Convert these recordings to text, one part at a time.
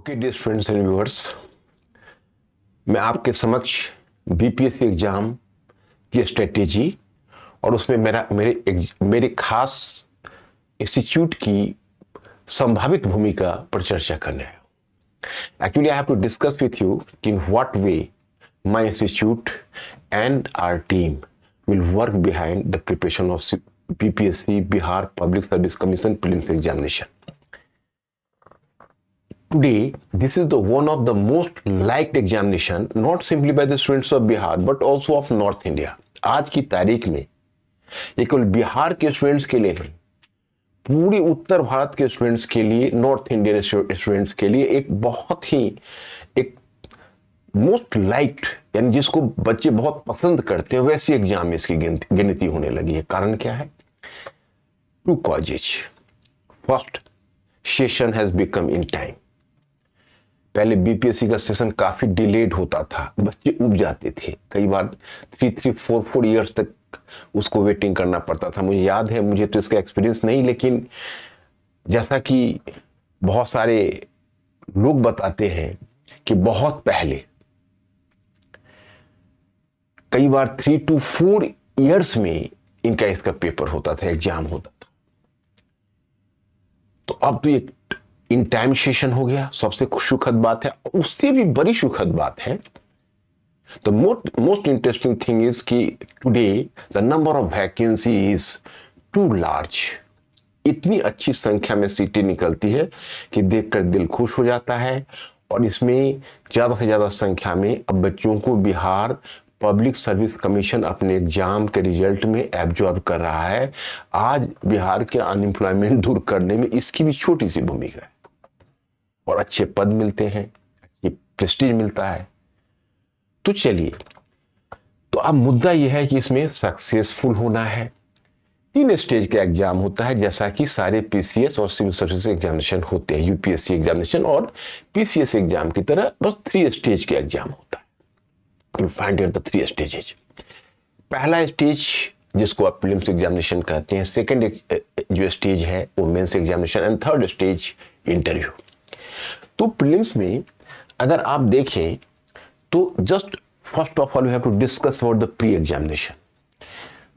Okay dear students and viewers, मैं आपके समक्ष बीपीएससी एग्जाम की स्ट्रेटेजी और उसमें मेरे खास इंस्टीट्यूट की संभावित भूमिका पर चर्चा करने आया हूं। Actually I have to discuss with you कि in what way my institute and our team will work behind the preparation of BPSC Bihar public service commission prelims examination. Today, this is the one of the most liked examination, not simply by the students of Bihar, but also of North India. आज की तारीख में ये केवल बिहार के students के लिए नहीं, पूरी उत्तर भारत के स्टूडेंट्स के लिए, नॉर्थ इंडियन स्टूडेंट्स के लिए एक मोस्ट लाइक्ड, यानी जिसको बच्चे बहुत पसंद करते हैं, वैसी एग्जाम में इसकी गिनती होने लगी है. कारण क्या है? Two causes. First, session has become in time. पहले बीपीएससी का सेशन काफी डिलेड होता था, बच्चे उब जाते थे, कई बार 3-4 इयर्स तक उसको वेटिंग करना पड़ता था. मुझे याद है, मुझे तो इसका एक्सपीरियंस नहीं, लेकिन जैसा कि बहुत सारे लोग बताते हैं कि बहुत पहले कई बार 3-4 इयर्स में इनका इसका पेपर होता था, एग्जाम होता था. तो अब तो ये इन टाइम सेशन हो गया, सबसे सुखद बात है. उससे भी बड़ी सुखद बात है, the most interesting thing is कि today the number of vacancy is too large. इतनी अच्छी संख्या में सीटें निकलती है कि देखकर दिल खुश हो जाता है. और इसमें ज्यादा से ज्यादा संख्या में अब बच्चों को बिहार पब्लिक सर्विस कमीशन अपने एग्जाम के रिजल्ट में एब्जॉर्ब कर रहा है. आज बिहार के अनएम्प्लॉयमेंट दूर करने में इसकी भी छोटी सी भूमिका है, और अच्छे पद मिलते हैं, अच्छी प्रेस्टीज मिलता है. तो चलिए, तो अब मुद्दा यह है कि इसमें सक्सेसफुल होना है. 3 स्टेज का एग्जाम होता है, जैसा कि सारे पीसीएस और सिविल सर्विस एग्जामिनेशन होते हैं. यूपीएससी एग्जामिनेशन और पीसीएस एग्जाम की तरह बस 3 स्टेज के एग्जाम होता है. You find out the 3 stages. पहला स्टेज जिसको आप प्रीलिम्स एग्जामिनेशन कहते हैं, सेकेंड जो स्टेज है वो mains examination, and third stage interview. तो प्रीलिम्स में अगर आप देखें तो just first of all you have to discuss about the pre examination.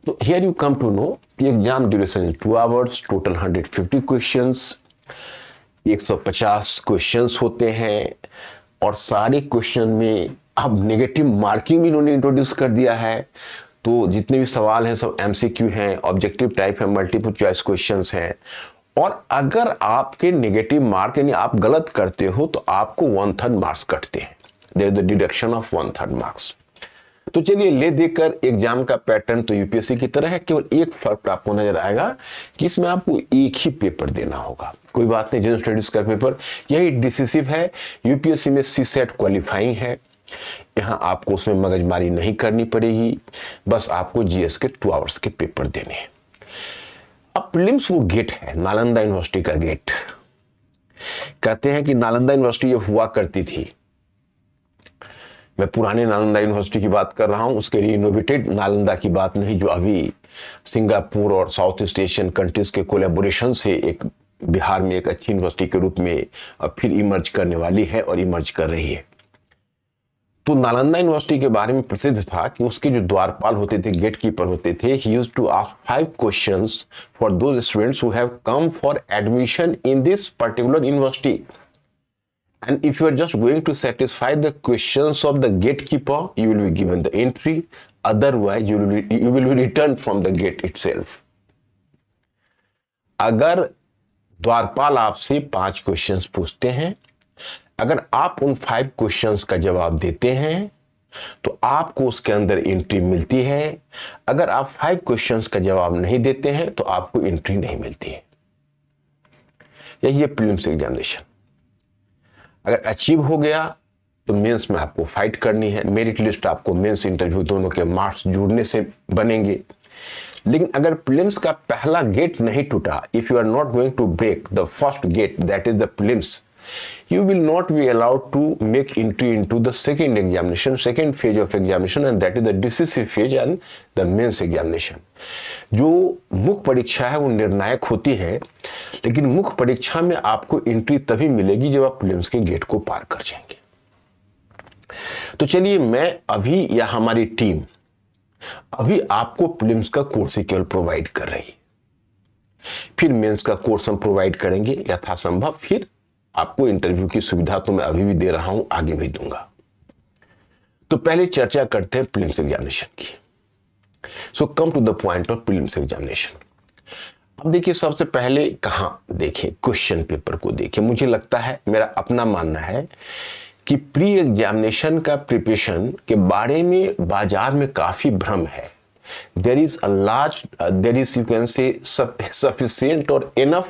तो here you come to know कि exam duration is 2 hours, total 150 questions, 150 questions होते हैं. और सारे क्वेश्चन में अब नेगेटिव मार्किंग भी इन्होंने इंट्रोड्यूस कर दिया है. तो जितने भी सवाल हैं सब एमसीक्यू हैं, ऑब्जेक्टिव टाइप है, मल्टीपल चॉइस क्वेश्चंस हैं. और अगर आपके नेगेटिव मार्क यानी आप गलत करते हो तो आपको 1/3 मार्क्स कटते हैं. There is the deduction of 1/3 marks. तो चलिए ले देकर एग्जाम का पैटर्न तो यूपीएससी की तरह है, केवल एक फर्क आपको नजर आएगा कि इसमें आपको एक ही पेपर देना होगा. कोई बात नहीं, जनरल स्टडीज का पेपर यही डिसिसिव है. यूपीएससी में सीसेट क्वालिफाइंग है, यहां आपको उसमें मगजमारी नहीं करनी पड़ेगी, बस आपको जीएस के 2 आवर्स के पेपर देने हैं. अब प्रीलिम्स वो गेट है, नालंदा यूनिवर्सिटी का गेट. कहते हैं कि नालंदा यूनिवर्सिटी ये हुआ करती थी, मैं पुराने नालंदा यूनिवर्सिटी की बात कर रहा हूं, उसके रिनोवेटेड नालंदा की बात नहीं, जो अभी सिंगापुर और साउथ ईस्ट एशियन कंट्रीज के कोलैबोरेशन से एक बिहार में एक अच्छी यूनिवर्सिटी के रूप में अब फिर इमर्ज करने वाली है और इमर्ज कर रही है. तो नालंदा यूनिवर्सिटी के बारे में प्रसिद्ध था कि उसके जो द्वारपाल होते थे, गेट कीपर होते थे, he used to ask 5 questions for those students who have come for admission in this particular university. And if you are just going to satisfy the questions of the gatekeeper, you will be given the entry. Otherwise, you will be returned from the gate itself. अगर द्वारपाल आपसे 5 questions पूछते हैं, अगर आप उन 5 questions का जवाब देते हैं तो आपको उसके अंदर एंट्री मिलती है. अगर आप 5 क्वेश्चंस का जवाब नहीं देते हैं तो आपको एंट्री नहीं मिलती है. यही है प्रीलिम्स एग्जामिनेशन. अगर अचीव हो गया तो मेंस में आपको फाइट करनी है. मेरिट लिस्ट आपको मेंस इंटरव्यू दोनों के मार्क्स जुड़ने से बनेंगे. लेकिन अगर प्रीलिम्स का पहला गेट नहीं टूटा, if you are not going to break the first gate, that is the prelims, you will not be allowed to make entry into the second examination, second phase of examination, and that is the decisive phase and the mains examination. जो मुख्य परीक्षा है वो निर्णायक होती है, लेकिन मुख्य परीक्षा में आपको एंट्री तभी मिलेगी जब आप प्रीलिम्स के गेट को पार कर जाएंगे। तो चलिए, मैं अभी या हमारी टीम अभी आपको प्रीलिम्स का कोर्स ही केवल प्रोवाइड कर रही है, फिर मेंस का कोर्स हम प्रोवाइड करेंगे यथासंभव, फिर आपको इंटरव्यू की सुविधा तो मैं अभी भी दे रहा हूं, आगे भी दूंगा। तो पहले चर्चा करते हैं प्रीलिम्स एग्जामिनेशन की। So come to the point of prelims examination. अब देखिए, सबसे पहले कहां देखें, क्वेश्चन पेपर को देखें। मुझे लगता है, मेरा अपना मानना है कि प्री एग्जामिनेशन का प्रिपरेशन के बारे में बाजार में काफी भ्रम है। there is you can say sufficient or enough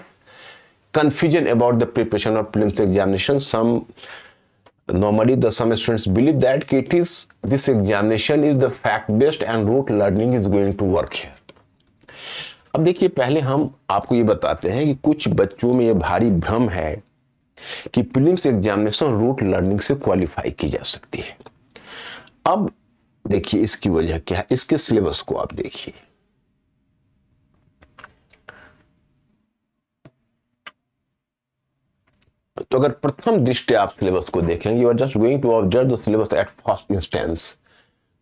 confusion about the preparation of prelims examination. Some students believe that this examination is the fact based and rote learning is going to work here. अब देखिए, पहले हम आपको ये बताते हैं कि कुछ बच्चों में ये भारी भ्रम है कि प्रीलिम्स एग्जामिनेशन रूट लर्निंग से क्वालिफाई की जा सकती है। अब देखिए, इसकी वजह क्या है, इसके सिलेबस को आप देखिए। तो अगर प्रथम दृष्टि आप सिलेबस को देखेंगे, you are just going to observe the syllabus at first instance,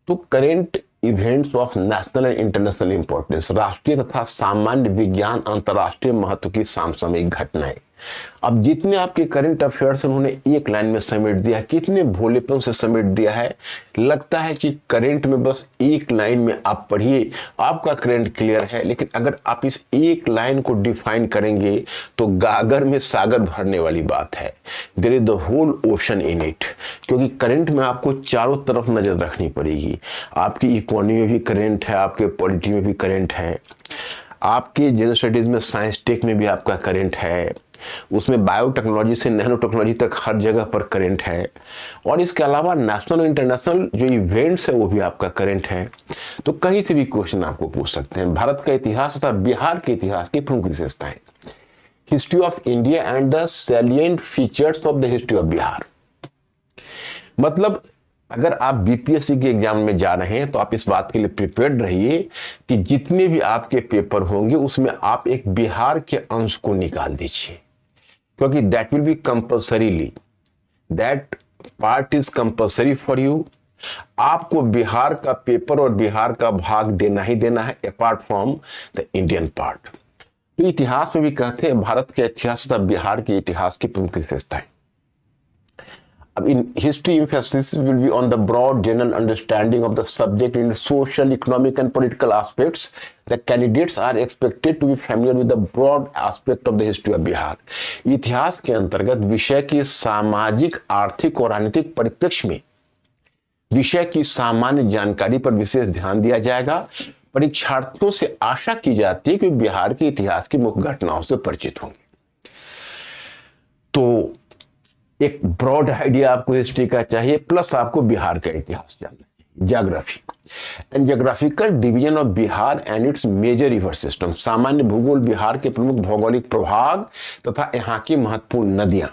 तो current events of national and international importance, राष्ट्रीय तथा सामान्य विज्ञान अंतर्राष्ट्रीय महत्व की समसामयिक घटनाएं। अब जितने आपके करंट अफेयर्स उन्होंने एक लाइन में समेट दिया है, कितने भोलेपन से समेट दिया है। लगता है कि करंट में बस एक लाइन में आप पढ़िए, आपका करंट क्लियर है, लेकिन अगर आप इस एक लाइन को डिफाइन करेंगे तो गागर में सागर भरने वाली बात है। There is the whole ocean in it, क्योंकि करंट में आपको चारों तरफ नजर रखनी पड़ेगी। आपकी इकोनॉमी में भी करंट है, आपके पॉलिटी में भी करंट है, आपके जनरल स्टडीज में, साइंस टेक में भी आपका करंट है, उसमें बायोटेक्नोलॉजी से नैनो टेक्नोलॉजी तक हर जगह पर करंट है, और इसके अलावा नेशनल और इंटरनेशनल जो इवेंट्स है वो भी आपका करंट है। तो कहीं से भी क्वेश्चन आपको पूछ सकते हैं। भारत का इतिहास तथा बिहार के इतिहास की प्रमुख विशेषताएं, history of India and the salient features of the history of Bihar. मतलब अगर आप बीपीएससी के एग्जाम में जा रहे हैं तो आप इस बात के लिए प्रिपेयर्ड रहिए कि जितने भी आपके पेपर होंगे उसमें आप एक बिहार के अंश को निकाल दीजिए, क्योंकि that will B compulsorily, that part is compulsory for you. आपको बिहार का पेपर और बिहार का भाग देना ही देना है, apart from the Indian part. तो इतिहास में भी कहते हैं भारत के इतिहास तथा बिहार के इतिहास की प्रमुख विशेषताएं। अब in history emphasis will be on the broad general understanding of the subject in social, economic and political aspects. The candidates are expected to be familiar with the broad aspect of the history of Bihar. इतिहास के अंतर्गत विषय की सामाजिक, आर्थिक और राजनीतिक परिप्रेक्ष्य में विषय की सामान्य जानकारी पर विशेष ध्यान दिया जाएगा। परीक्षार्थियों से आशा की जाती है कि बिहार के इतिहास की मुख्य घटनाओं से परिचित होंगे। तो एक ब्रॉड आइडिया आपको हिस्ट्री का चाहिए, प्लस आपको बिहार का इतिहास जानना चाहिए, geography and geographical division of Bihar and its major river system. सामान्य भूगोल, बिहार के प्रमुख भौगोलिक प्रभाग तथा यहाँ की महत्वपूर्ण नदियां।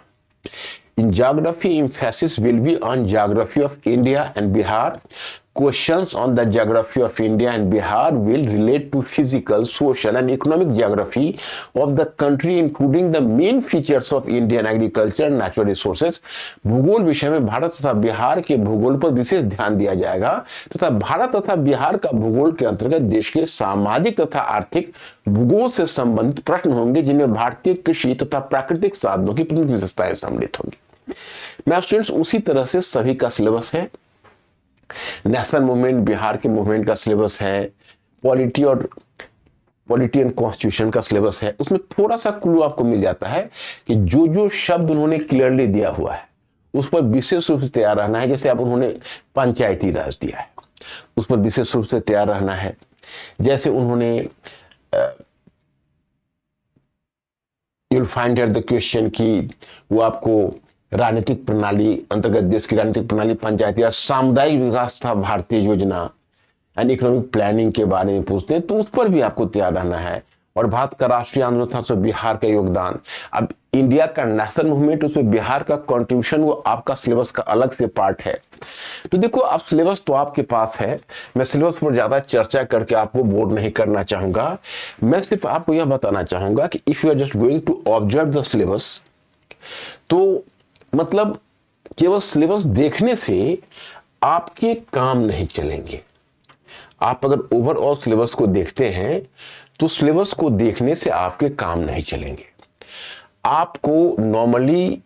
In geography, emphasis will be on geography of India and Bihar. Questions on the geography of India and Bihar will relate to physical, social and economic geography of the country, including the main features of Indian agriculture and natural resources. भूगोल विषय में भारत तथा बिहार के भूगोल पर विशेष ध्यान दिया जाएगा तथा भारत तथा बिहार का भूगोल के अंतर्गत देश के सामाजिक तथा आर्थिक भूगोल से संबंधित प्रश्न होंगे, जिनमें भारतीय कृषि तथा प्राकृतिक साधनों की प्रमुख विशेषताएं सम्मिलित होंगी। मैं स्टूडेंट्स उसी तरह से सभी का सिलेबस है। नेशनल मूवमेंट, बिहार के मूवमेंट का सिलेबस है, पॉलिटी एंड कॉन्स्टिट्यूशन का सिलेबस है। उसमें थोड़ा सा क्लू आपको मिल जाता है कि जो जो शब्द उन्होंने क्लियरली दिया हुआ है उस पर विशेष रूप से तैयार रहना है। जैसे अब उन्होंने पंचायती राज दिया है, उस पर विशेष रूप से तैयार रहना है। जैसे उन्होंने you'll find here the question कि वो आपको राजनीतिक प्रणाली अंतर्गत देश की राजनीतिक प्रणाली, पंचायती राज, सामुदायिक विकास तथा भारतीय योजना एंड इकोनॉमिक प्लानिंग के बारे में पूछते हैं, तो उस पर भी आपको तैयार रहना है। और भारत का राष्ट्रीय आंदोलन था उसमें बिहार का योगदान। अब इंडिया का नेशनल मूवमेंट, उसमें बिहार का कंट्रीब्यूशन, वो आपका सिलेबस का अलग से पार्ट है। तो देखो, अब सिलेबस तो आपके पास है, मैं सिलेबस पर ज्यादा चर्चा करके आपको बोर नहीं करना चाहूंगा। मैं सिर्फ आपको यह बताना चाहूंगा कि if you are just going to observe the syllabus, तो मतलब केवल सिलेबस देखने से आपके काम नहीं चलेंगे। आप अगर ओवरऑल सिलेबस को देखते हैं तो सिलेबस को देखने से आपके काम नहीं चलेंगे। आपको नॉर्मली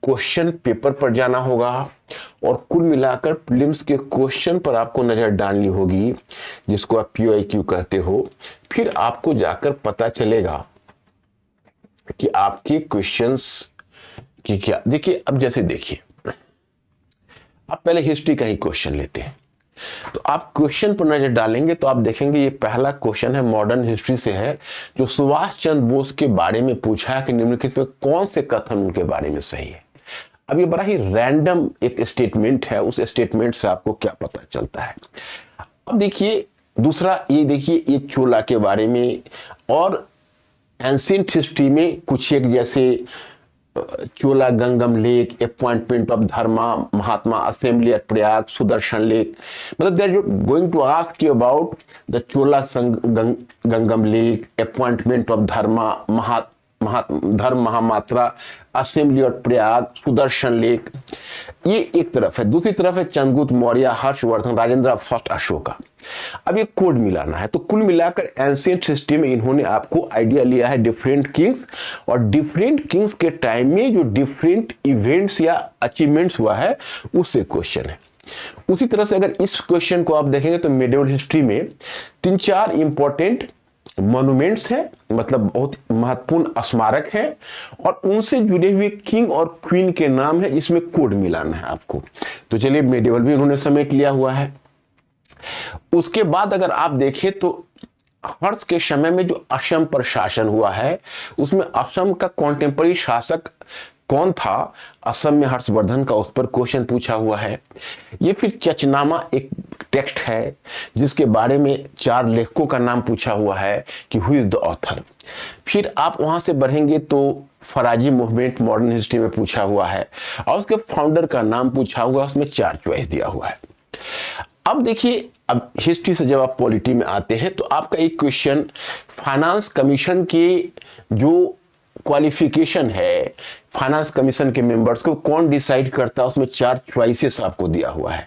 क्वेश्चन पेपर पर जाना होगा और कुल मिलाकर प्रीलिम्स के क्वेश्चन पर आपको नजर डालनी होगी, जिसको आप PYQ कहते हो। फिर आपको जाकर पता चलेगा कि आपके क्वेश्चंस की क्या। देखिए, अब जैसे देखिए, आप पहले हिस्ट्री का ही क्वेश्चन लेते हैं, तो आप क्वेश्चन पर नजर डालेंगे तो आप देखेंगे ये पहला क्वेश्चन है, मॉडर्न हिस्ट्री से है, जो सुभाष चंद्र बोस के बारे में पूछा है कि निम्नलिखित में कौन से कथन उनके बारे में सही है। अब ये बड़ा ही रैंडम एक स्टेटमेंट है, उस स्टेटमेंट से आपको क्या पता चलता है। अब देखिए दूसरा, ये देखिए ये चोला के बारे में और एंशिएंट हिस्ट्री में कुछ एक, जैसे Chola Gangam lake, appointment of Dharma Mahatma, assembly at Prayag, Sudarshan lake. मतलब they are going to ask you about the Chola Gangam lake, appointment of Dharma Dharma Mahamatra, assembly of Prayag, Sudarshan lake. ये एक तरफ है। दूसरी तरफ है चंद्रगुप्त मौर्य, हर्षवर्धन, राजेंद्र फर्स्ट, अशोका। अब ये कोड मिलाना है। तो कुल मिलाकर एंशिएंट हिस्ट्री में इन्होंने आपको आइडिया लिया है डिफरेंट किंग्स, और डिफरेंट किंग्स के टाइम में जो डिफरेंट इवेंट्स या अचीवमेंट्स हुआ है उससे क्वेश्चन है। उसी तरह से अगर इस क्वेश्चन को आप देखेंगे तो मिडिवल हिस्ट्री में 3-4 इंपॉर्टेंट मॉन्यूमेंट्स हैं, मतलब बहुत महत्वपूर्ण स्मारक हैं, और उनसे जुड़े हुए किंग और क्वीन के नाम है, इसमें कोड मिलाना है आपको। तो चलिए, मिडिवल भी उन्होंने समेट लिया हुआ है। उसके बाद अगर आप देखें तो हर्ष के समय में जो असम पर शासन हुआ है, उसमें असम का कॉन्टेम्पररी शासक कौन था, असम में हर्षवर्धन का, उस पर क्वेश्चन पूछा हुआ है। ये फिर चचनामा एक टेक्स्ट है जिसके बारे में 4 लेखकों का नाम पूछा हुआ है कि हु इज द ऑथर। फिर आप वहां से बढ़ेंगे तो फराजी मूवमेंट मॉडर्न हिस्ट्री में पूछा हुआ है, और उसके फाउंडर का नाम पूछा हुआ, उसमें 4 चॉइस दिया हुआ है। अब देखिए, अब हिस्ट्री से जब आप पॉलिटी में आते हैं तो आपका एक क्वेश्चन फाइनेंस कमीशन के जो क्वालिफिकेशन है, फाइनेंस कमीशन के मेंबर्स को कौन डिसाइड करता है, उसमें 4 चॉइसेस आपको दिया हुआ है।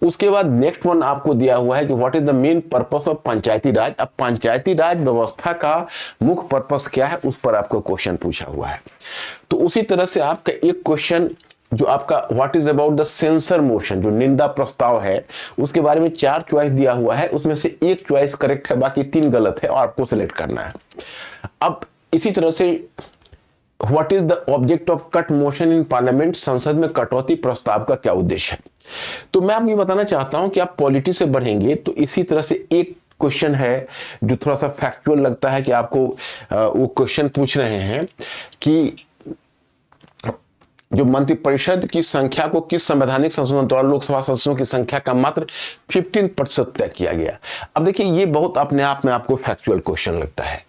उसके बाद नेक्स्ट वन आपको दिया हुआ है कि what is the main purpose of Panchayati Raj. अब पंचायती राज व्यवस्था का मुख्य पर्पस क्या है, उस पर आपको क्वेश्चन पूछा हुआ है। तो उसी तरह से आपका एक क्वेश्चन जो आपका what is about the censure motion, जो निंदा प्रस्ताव है, उसके बारे में 4 चॉइस दिया हुआ है, उसमें से एक चॉइस करेक्ट है, बाकी 3 गलत है, और आपको सिलेक्ट करना है। अब इसी तरह से what is the object of cut motion in parliament, संसद में कटौती प्रस्ताव का क्या उद्देश्य है। तो मैं आपको ये बताना चाहता हूं कि आप पॉलिटी से बढ़ेंगे तो इसी तरह से एक क्वेश्चन है जो थोड़ा सा फैक्चुअल लगता है कि आपको वो क्वेश्चन पूछ रहे हैं कि जो मंत्रिपरिषद की संख्या को किस संवैधानिक संशोधन द्वारा लोकसभा सदस्यों की संख्या का मात्र 15% तय किया गया। अब देखिए, ये बहुत अपने आप में आपको फैक्चुअल क्वेश्चन लगता है।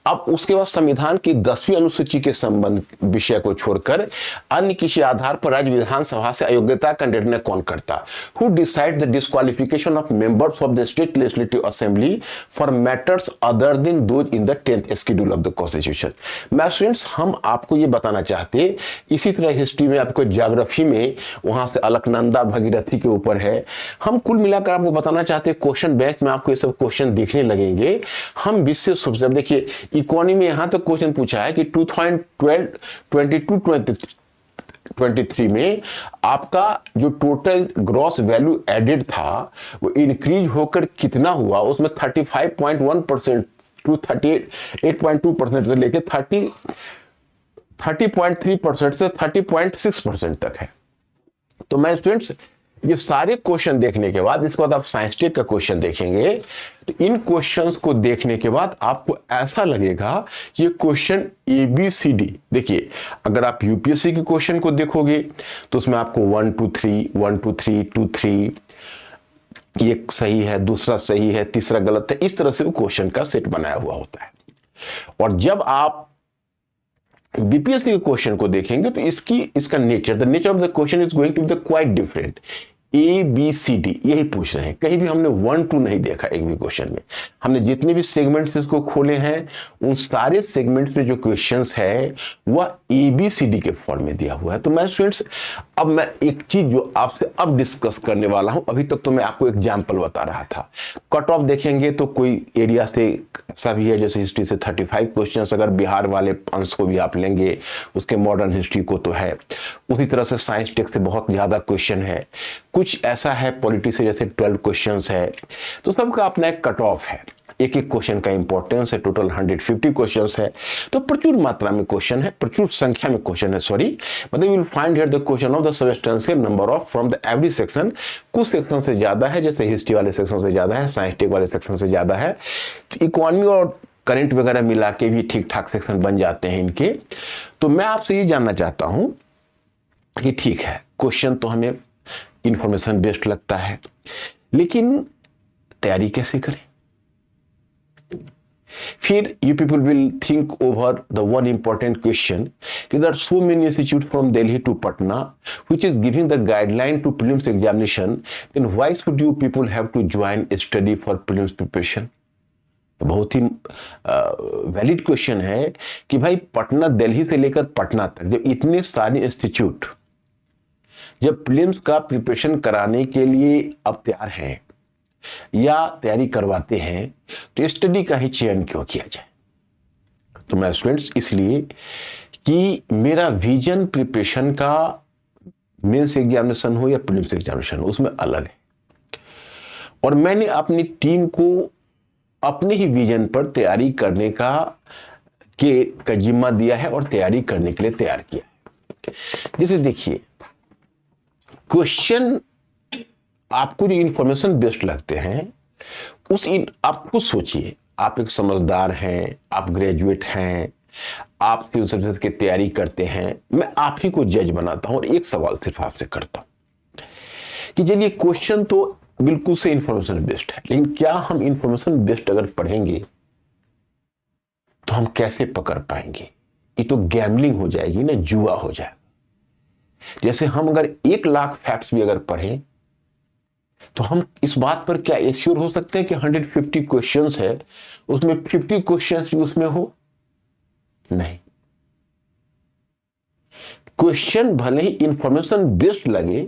अब उसके बाद संविधान की 10वीं अनुसूची के संबंध विषय को छोड़कर अन्य किसी आधार पर राज्य विधानसभा से अयोग्यता का निर्णय कौन करता। Who decide the disqualification of members of the state legislative assembly for matters other than those in the 10th schedule of the constitution. मैं स्टूडेंट्स, हम आपको ये बताना चाहते, इसी तरह हिस्ट्री में आपको ज्योग्राफी में वहां से अलकनंदा भगीरथी के ऊपर है। हम कुल मिलाकर आपको बताना चाहते हैं, क्वेश्चन बैंक में आपको ये सब क्वेश्चन दिखने लगेंगे। हम विशेष रूप से देखिए, इकोनॉमी में यहां तक क्वेश्चन पूछा है कि 2012-22-23 में आपका जो टोटल ग्रॉस वैल्यू एडेड था वो इंक्रीज होकर कितना हुआ, उसमें 35.1% टू 38.2% से लेकर 30.3% से 30.6% तक है। तो मैं स्टूडेंट्स, ये सारे क्वेश्चन देखने के बाद, इसके बाद आप साइंस टेक का क्वेश्चन देखेंगे, तो इन क्वेश्चंस को देखने के बाद आपको ऐसा लगेगा ये क्वेश्चन ABCD। देखिए, अगर आप यूपीएससी के क्वेश्चन को देखोगे तो उसमें आपको 1 2 3 1 2 3 2 3 एक सही है, दूसरा सही है, तीसरा गलत है, इस तरह से वो क्वेश्चन का सेट बनाया हुआ होता है। और जब आप बीपीएससी के क्वेश्चन को देखेंगे तो इसका the nature of the question is going to be the quite different. A B C D यही पूछ रहे हैं, कहीं भी हमने 1-2 नहीं देखा एक भी क्वेश्चन में। हमने जितने भी सेगमेंट्स इसको खोले हैं उन सारे सेगमेंट्स में जो क्वेश्चंस है वह ए बी सी डी के फॉर्म में दिया हुआ है। तो मैं स्टूडेंट्स अब मैं एक चीज जो आपसे अब डिस्कस करने वाला हूं, अभी तक तो मैं आपको एग्जाम्पल बता रहा था। कट ऑफ देखेंगे तो कोई एरिया से ऐसा भी है जैसे हिस्ट्री से 35 क्वेश्चन, अगर बिहार वाले अंश को भी आप लेंगे, उसके मॉडर्न हिस्ट्री को तो है, उसी तरह से साइंस टेक्स्ट से बहुत ज्यादा क्वेश्चन है। कुछ ऐसा है पॉलिटी से जैसे 12 क्वेश्चंस है। तो सबका अपना एक कट ऑफ है, एक एक क्वेश्चन का इंपॉर्टेंस है। टोटल 150 क्वेश्चंस है, तो प्रचुर मात्रा में क्वेश्चन है, प्रचुर संख्या में क्वेश्चन है, सॉरी, मतलब you will find here the question of the substantial number of from the every section. कुछ सेक्शन से ज्यादा है, जैसे हिस्ट्री वाले सेक्शन से ज्यादा है, साइंस टेक वाले सेक्शन से ज्यादा है, तो इकोनॉमी और करंट वगैरह मिला के भी ठीक ठाक सेक्शन बन जाते हैं इनके। तो मैं आपसे ये जानना चाहता हूं कि ठीक है, क्वेश्चन तो हमें इंफॉर्मेशन बेस्ड लगता है, लेकिन तैयारी कैसे करें? फिर you people will think over the one important question कि there are so many institute from Delhi to Patna which is giving the guideline to prelims examination, then why should you people have to join study for prelims preparation? बहुत ही valid question है कि भाई पटना, दिल्ली से लेकर पटना तक जब इतने सारे इंस्टीट्यूट जब प्रीलिम्स का प्रिपरेशन कराने के लिए अब तैयार हैं या तैयारी करवाते हैं, तो स्टडी का ही चयन क्यों किया जाए? तो मैं स्टूडेंट्स इसलिए कि मेरा विजन प्रिपरेशन का मेंस एग्जामिनेशन हो या प्रीलिम्स एग्जामिनेशन हो, उसमें अलग है। और मैंने अपनी टीम को अपने ही विजन पर तैयारी करने का जिम्मा दिया है और तैयारी करने के लिए तैयार किया है। जैसे देखिए, क्वेश्चन आपको जो इंफॉर्मेशन बेस्ड लगते हैं आप खुद सोचिए, आप एक समझदार हैं, आप ग्रेजुएट हैं, आप सिविल सर्विसेज की तैयारी करते हैं, मैं आप ही को जज बनाता हूं और एक सवाल सिर्फ आपसे करता हूं कि चलिए क्वेश्चन तो बिल्कुल से इंफॉर्मेशन बेस्ड है, लेकिन क्या हम इंफॉर्मेशन बेस्ड अगर पढ़ेंगे तो हम कैसे पकड़ पाएंगे? ये तो गैम्बलिंग हो जाएगी ना, जुआ हो जाएगा। जैसे हम अगर 1 लाख फैक्ट्स भी अगर पढ़ें तो हम इस बात पर क्या एश्योर हो सकते हैं कि 150 क्वेश्चंस है उसमें 50 क्वेश्चंस भी उसमें हो? नहीं। क्वेश्चन भले ही इंफॉर्मेशन बेस्ड लगे,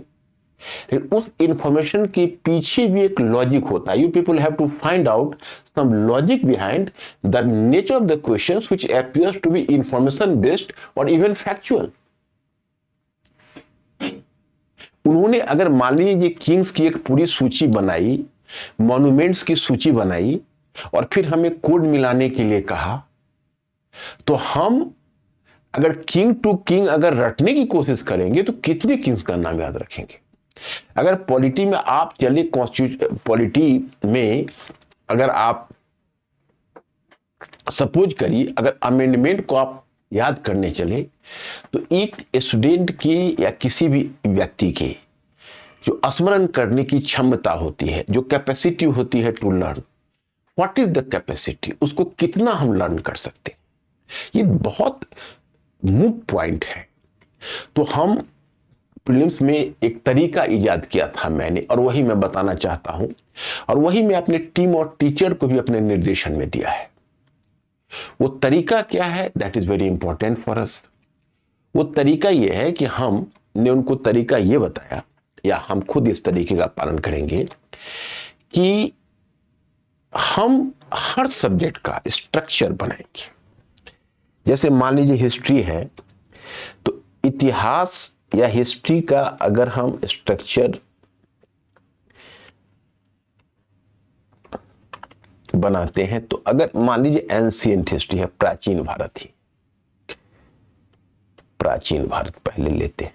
उस इंफॉर्मेशन के पीछे भी एक लॉजिक होता है। You people have to find out some logic behind the nature of the questions which appears to be information based और इवन फैक्चुअल। उन्होंने अगर मान लीजिए किंग्स की एक पूरी सूची बनाई, मॉन्यूमेंट्स की सूची बनाई और फिर हमें कोड मिलाने के लिए कहा, तो हम अगर किंग टू किंग अगर रटने की कोशिश करेंगे तो कितने किंग्स का नाम याद रखेंगे? अगर पॉलिटी में आप चले, पॉलिटी में अगर आप सपोज करिए अगर अमेंडमेंट को आप याद करने चले, तो एक स्टूडेंट की या किसी भी व्यक्ति की जो स्मरण करने की क्षमता होती है, जो कैपेसिटी होती है to learn, what is the capacity, उसको कितना हम लर्न कर सकते हैं, ये बहुत मुख्य पॉइंट है। तो हम प्रीलिम्स में एक तरीका इजाद किया था मैंने, और वही मैं बताना चाहता हूं, और वही मैं अपने टीम और टीचर को भी अपने निर्देशन में दिया है। वो तरीका क्या है? That is very important for us. वो तरीका ये है कि हमने उनको तरीका ये बताया, या हम खुद इस तरीके का पालन करेंगे कि हम हर सब्जेक्ट का स्ट्रक्चर बनाएंगे। जैसे मान लीजिए हिस्ट्री है, तो इतिहास या हिस्ट्री का अगर हम स्ट्रक्चर बनाते हैं, तो अगर मान लीजिए एंशिएंट हिस्ट्री है, प्राचीन भारत ही, प्राचीन भारत पहले लेते हैं,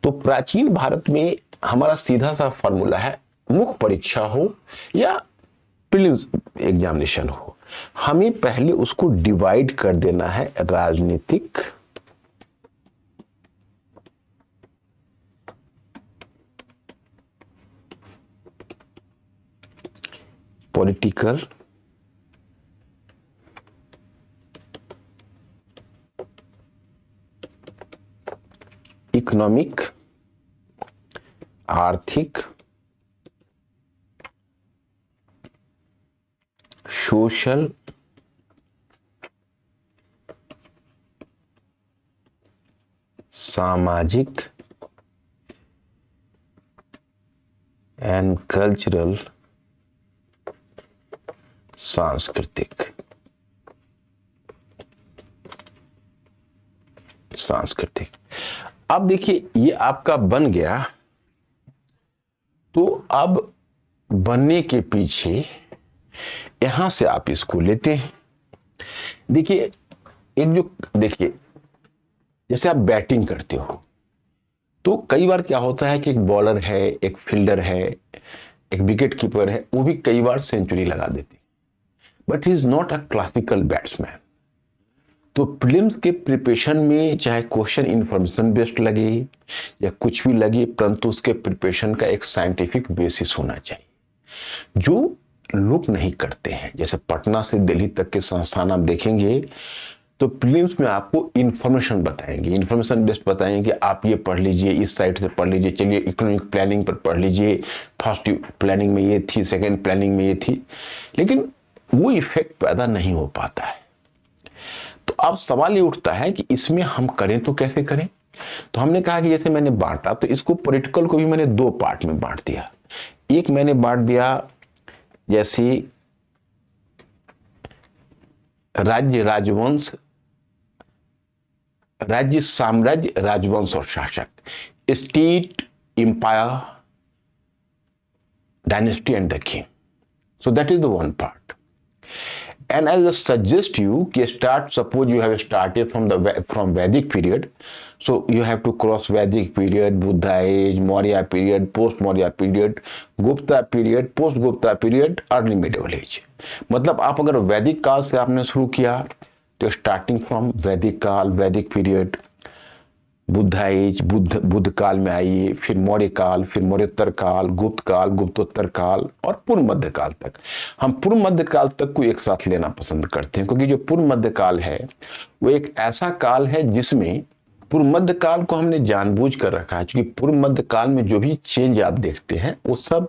तो प्राचीन भारत में हमारा सीधा सा फॉर्मूला है, मुख्य परीक्षा हो या प्रीलिम्स एग्जामिनेशन हो, हमें पहले उसको डिवाइड कर देना है राजनीतिक, पॉलिटिकल इकोनॉमिक, आर्थिक, सोशल, सामाजिक एंड कल्चरल, सांस्कृतिक, अब देखिए ये आपका बन गया। तो अब बनने के पीछे यहां से आप इसको लेते हैं। देखिए देखिए जैसे आप बैटिंग करते हो तो कई बार क्या होता है कि एक बॉलर है, एक फील्डर है, एक विकेट कीपर है, वो भी कई बार सेंचुरी लगा देते, but he is not a classical batsman. तो प्रीलिम्स के प्रिपरेशन में चाहे क्वेश्चन इंफॉर्मेशन बेस्ड लगे या कुछ भी लगे, परंतु उसके प्रिपरेशन का एक साइंटिफिक बेसिस होना चाहिए, जो लोग नहीं करते हैं। जैसे पटना से दिल्ली तक के संस्थान आप देखेंगे तो प्रीलिम्स में आपको इंफॉर्मेशन बताएंगे, इंफॉर्मेशन बेस्ड बताएंगे, आप ये पढ़ लीजिए, इस साइड से पढ़ लीजिए, चलिए इकोनॉमिक प्लानिंग पर पढ़ लीजिए, फर्स्ट प्लानिंग में ये थी, सेकेंड प्लानिंग में ये थी, लेकिन वो इफेक्ट पैदा नहीं हो पाता है। तो अब सवाल ये उठता है कि इसमें हम करें तो कैसे करें। तो हमने कहा कि जैसे मैंने बांटा, तो इसको पॉलिटिकल को भी मैंने दो पार्ट में बांट दिया। एक मैंने बांट दिया जैसे राज्य, राजवंश, राज्य, साम्राज्य, राजवंश और शासक, state, empire, dynasty and the king. So that is the one part. And I'll just suggest you to start, suppose you have started from Vedic period, so you have to cross Vedic period, Buddha age, Maurya period, post Maurya period, Gupta period, post Gupta period, early medieval age। मतलब आप अगर वैदिक काल से आपने शुरू किया तो स्टार्टिंग फ्रॉम वैदिक काल, वैदिक पीरियड, बुद्धा एज, बुद्ध काल में आइए, फिर मौर्य काल, फिर मौर्योत्तर काल, गुप्त काल, गुप्तोत्तर काल और पूर्व मध्य काल तक। हम पूर्व मध्य काल तक को एक साथ लेना पसंद करते हैं, क्योंकि जो पूर्व मध्य काल है वो एक ऐसा काल है जिसमें पूर्व मध्य काल को हमने जानबूझ कर रखा है, क्योंकि पूर्व मध्य काल में जो भी चेंज आप देखते हैं वो सब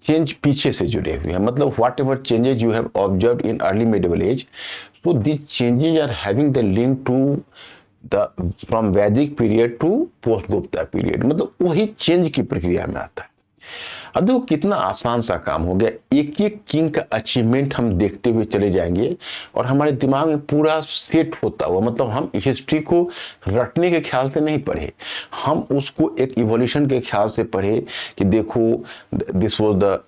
चेंज पीछे से जुड़े हुए हैं। मतलब whatever changes you have observed in early medieval age, so these changes are having the link to the from Vedic period to post Gupta period। मतलब वही चेंज की प्रक्रिया में आता है। अब देखो कितना आसान सा काम हो गया, एक एक किंग का अचीवमेंट हम देखते हुए चले जाएंगे और हमारे दिमाग में पूरा सेट होता हुआ, मतलब हम हिस्ट्री को रटने के ख्याल से नहीं पढ़े, हम उसको एक इवोल्यूशन के ख्याल से पढ़े कि देखो this was the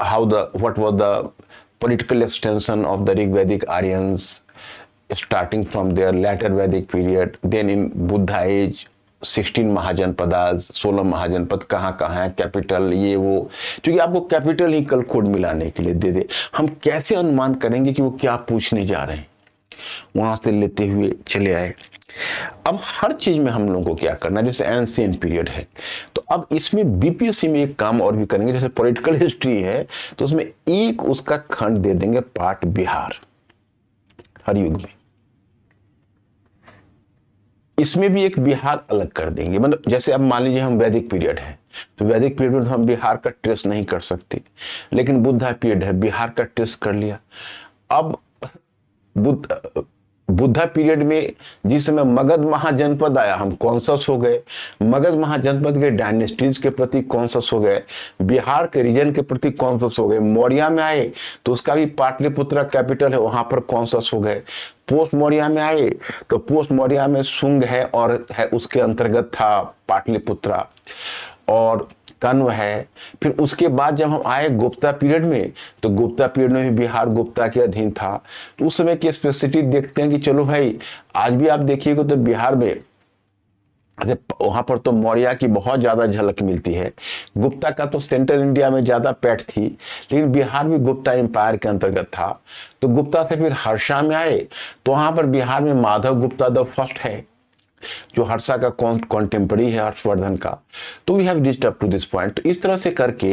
how the what was the political extension of the Rigvedic Aryans starting from their later Vedic period, then in Buddha age 16 mahajanapadas, 16 महाजनपद कहाँ कहाँ है, कैपिटल ये वो, क्योंकि आपको कैपिटल ही कल कोड मिलाने के लिए दे दे, हम कैसे अनुमान करेंगे कि वो क्या पूछने जा रहे हैं, वहां से लेते हुए चले आए। अब हर चीज में हम लोगों को क्या करना है, जैसे एंशिएंट पीरियड है तो अब इसमें बीपीएससी में एक काम और भी करेंगे, जैसे पॉलिटिकल हिस्ट्री है तो उसमें एक उसका खंड दे देंगे पार्ट बिहार, हर युग में इसमें भी एक बिहार अलग कर देंगे। मतलब जैसे अब मान लीजिए हम वैदिक पीरियड है तो वैदिक पीरियड में हम बिहार का ट्रेस नहीं कर सकते, लेकिन बुद्धा पीरियड है बिहार का ट्रेस कर लिया। अब बुद्धा पीरियड में जिस समय मगध महाजनपद आया हम कॉन्शस हो गए, मगध महाजनपद के डायनेस्टीज के प्रति कॉन्शस हो गए, बिहार के रीजन के प्रति कॉन्शस हो गए। मौर्य में आए तो उसका भी पाटलिपुत्र कैपिटल है, वहां पर कॉन्शस हो गए। पोस्ट मौर्य में आए तो पोस्ट मौर्य में शुंग है और है उसके अंतर्गत था पाटलिपुत्रा और कन्व है। फिर उसके बाद जब हम आए गुप्ता पीरियड में तो गुप्ता पीरियड में भी बिहार गुप्ता के अधीन था। तो उस समय की स्पेसिफिसिटी देखते हैं कि चलो भाई आज भी आप देखिएगा तो बिहार में वहां पर तो मौर्य की बहुत ज्यादा झलक मिलती है, गुप्ता का तो सेंट्रल इंडिया में ज्यादा पैठ थी, लेकिन बिहार भी गुप्ता एम्पायर के अंतर्गत था। तो गुप्ता से फिर हर्षा में आए तो वहां पर बिहार में माधव गुप्ता द फर्स्ट है जो हर्षा का कॉन्टेम्पररी है हर्षवर्धन का। तो we have reached up to this point. इस तरह से करके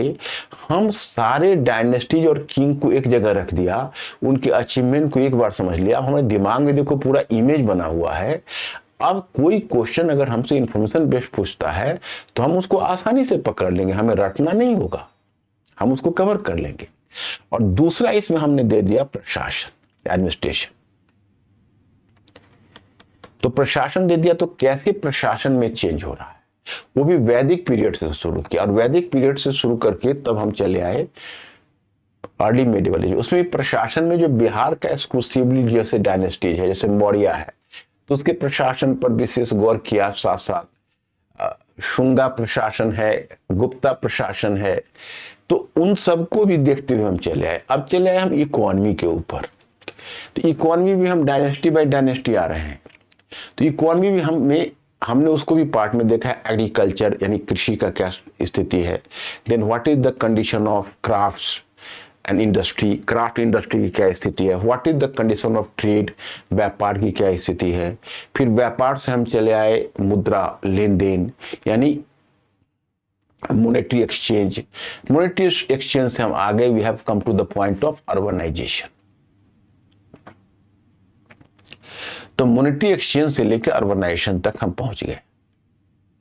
हम सारे डायनेस्टीज और किंग को एक जगह रख दिया, उनके अचीवमेंट को एक बार समझ लिया, हमारे दिमाग में देखो पूरा इमेज बना हुआ है। अब कोई क्वेश्चन अगर हमसे इंफॉर्मेशन बेस्ड पूछता है तो हम उसको आसानी से पकड़ लेंगे, हमें रटना नहीं होगा, हम उसको कवर कर लेंगे। और दूसरा इसमें हमने दे दिया प्रशासन, एडमिनिस्ट्रेशन। तो प्रशासन दे दिया, तो कैसे प्रशासन में चेंज हो रहा है, वो भी वैदिक पीरियड से शुरू किया, और वैदिक पीरियड से शुरू करके तब हम चले आए अर्ली मेडिवल एज। उसमें प्रशासन में जो बिहार का एक्सक्लूसिवली जैसे डायनेस्टीज है, जैसे मौर्य है, तो उसके प्रशासन पर विशेष गौर किया। साथ साथ शुंगा प्रशासन है, गुप्ता प्रशासन है, तो उन सबको भी देखते हुए हम चले आए। अब चले आए हम इकोनॉमी के ऊपर। तो इकोनॉमी भी हम डायनेस्टी बाय डायनेस्टी आ रहे हैं। तो इकोनॉमी भी हमने उसको भी पार्ट में देखा है। एग्रीकल्चर यानी कृषि का क्या स्थिति है, then what is the condition of crafts and industry, craft industry की क्या स्थिति है, what is the condition of trade, व्यापार की क्या स्थिति है। फिर व्यापार से हम चले आए मुद्रा लेन देन यानी मॉनेटरी एक्सचेंज। मॉनेटरी एक्सचेंज से हम आ गए, we have come to the point of urbanisation. तो मॉनेटरी एक्सचेंज से लेकर अर्बनाइजेशन तक हम पहुंच गए।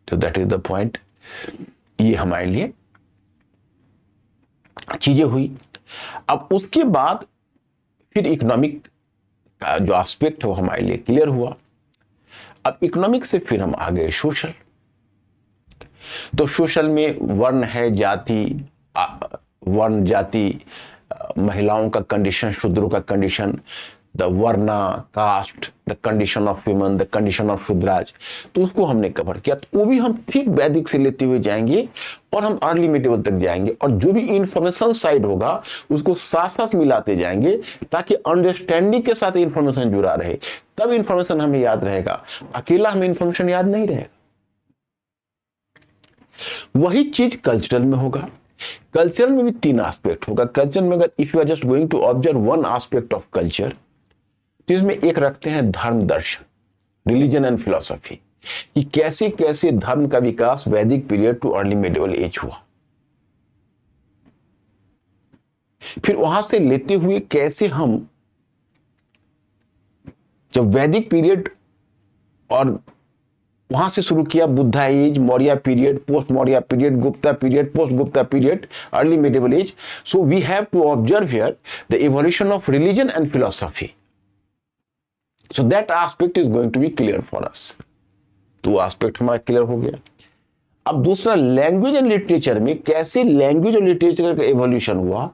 तो दैट इज द पॉइंट। ये हमारे लिए चीजें हुई। अब उसके बाद फिर इकोनॉमिक का जो एस्पेक्ट है वो हमारे लिए क्लियर हुआ। अब इकोनॉमिक से फिर हम आ गए सोशल। तो सोशल में वर्ण है, जाति, वर्ण जाति, महिलाओं का कंडीशन, शूद्रों का condition, the varna, caste, the condition of women, the condition of Shudras, तो उसको हमने कवर किया। तो वो भी हम ठीक वैदिक से लेते हुए जाएंगे और हम अर्ली मिडिवल तक जाएंगे, और जो भी इंफॉर्मेशन साइड होगा उसको साथ साथ मिलाते जाएंगे ताकि अंडरस्टैंडिंग के साथ इंफॉर्मेशन जुड़ा रहे, तब इंफॉर्मेशन हमें याद रहेगा। अकेला हमें इंफॉर्मेशन याद नहीं रहेगा। वही चीज कल्चरल में होगा। कल्चरल में भी 3 एस्पेक्ट होगा। कल्चर में अगर if you are just going to observe one aspect of culture, तो इसमें एक रखते हैं धर्म दर्शन, रिलीजन एंड फिलॉसफी, कि कैसे कैसे धर्म का विकास Vedic period to early medieval age हुआ। फिर वहां से लेते हुए कैसे हम जब वैदिक पीरियड और वहां से शुरू किया Buddha age, Maurya period, post Maurya period, Gupta period, post Gupta period, early medieval age. So we have to observe here the evolution of religion and philosophy. So that aspect is going to be clear for us. तो aspect हमारा clear हो गया। अब दूसरा language and literature में कैसे language और literature का एवोल्यूशन हुआ।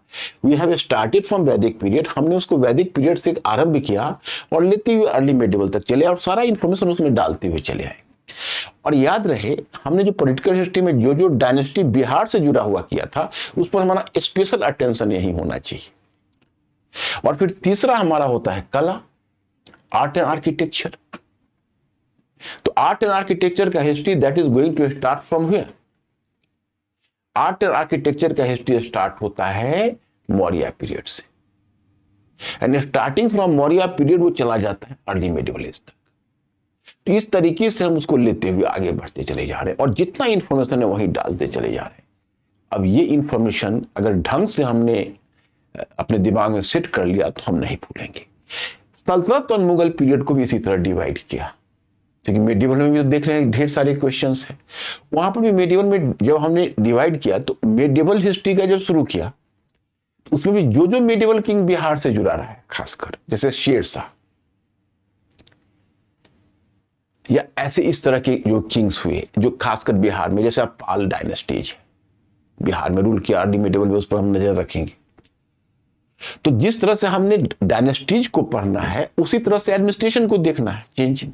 वी हैव स्टार्टेड फ्रॉम वैदिक पीरियड, हमने उसको वैदिक पीरियड से आरंभ किया और लेते हुए अर्ली मिडिवल तक चले और सारा इंफॉर्मेशन उसमें डालते हुए चले आए। और याद रहे हमने जो पॉलिटिकल हिस्ट्री में जो जो डायनेस्टी बिहार से जुड़ा हुआ किया था उस पर हमारा स्पेशल अटेंशन यही होना चाहिए। और फिर तीसरा हमारा होता है कला, आर्ट एंड आर्किटेक्चर। तो आर्ट एंड आर्किटेक्चर का history that is going to start from here. Art and architecture का हिस्ट्री स्टार्ट होता है मौर्य पीरियड से, and starting from Maurya period वो चला जाता है अर्ली मिडिवल एज तक। तो इस तरीके से हम उसको लेते हुए आगे बढ़ते चले जा रहे हैं और जितना इंफॉर्मेशन है वही डालते चले जा रहे हैं। अब ये इंफॉर्मेशन अगर ढंग से हमने अपने दिमाग में सेट कर लिया तो हम नहीं भूलेंगे। सल्तनत और मुगल पीरियड को भी इसी तरह डिवाइड किया, क्योंकि मेडिवल में भी देख रहे हैं ढेर सारे क्वेश्चंस हैं। वहां पर भी मेडिवल में जब हमने डिवाइड किया तो मेडिवल हिस्ट्री का जब शुरू किया तो उसमें भी जो जो मेडिवल किंग बिहार से जुड़ा रहा है, खासकर जैसे शेरशाह या ऐसे इस तरह के जो किंग्स हुए जो खासकर बिहार में, जैसे पाल डायनेस्टीज है बिहार में रूल किया अर्ली मेडिवल में, उस पर हम नजर रखेंगे। तो जिस तरह से हमने डायनेस्टीज को पढ़ना है उसी तरह से एडमिनिस्ट्रेशन को देखना है चेंज,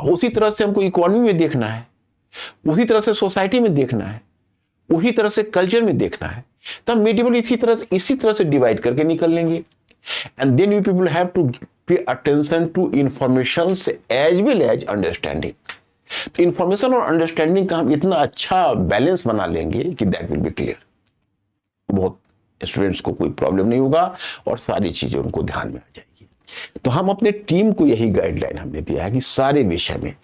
उसी तरह से हमको इकोनॉमी में देखना है, उसी तरह से सोसाइटी में देखना है, उसी तरह से कल्चर में देखना है। तब मेडिवल इसी तरह से डिवाइड करके निकल लेंगे। And then you people have to pay attention to information as well as understanding. तो इंफॉर्मेशन और अंडरस्टैंडिंग का हम इतना अच्छा बैलेंस बना लेंगे कि दैट विल बी क्लियर। बहुत स्टूडेंट्स को कोई प्रॉब्लम नहीं होगा और सारी चीजें उनको ध्यान में आ जाएगी। तो हम अपने टीम को यही गाइडलाइन हमने दिया है कि सारे विषय में,